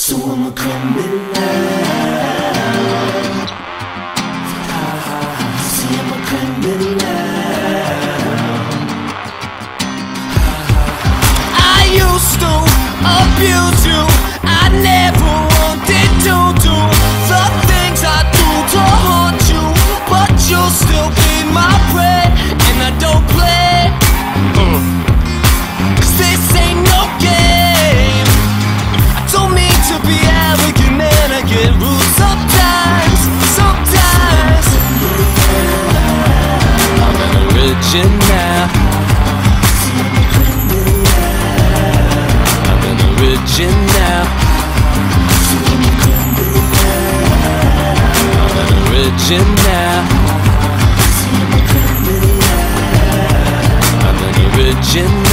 So I'm a criminal. See, I'm a criminal. I used to abuse you. I never wanted to do the things I do to haunt you, but you'll still be my prey, and I don't play. 'Cause this ain't no game. I don't mean to be arrogant and I get rude sometimes. I'm an original. I'm an original. I'm an original. I'm an original.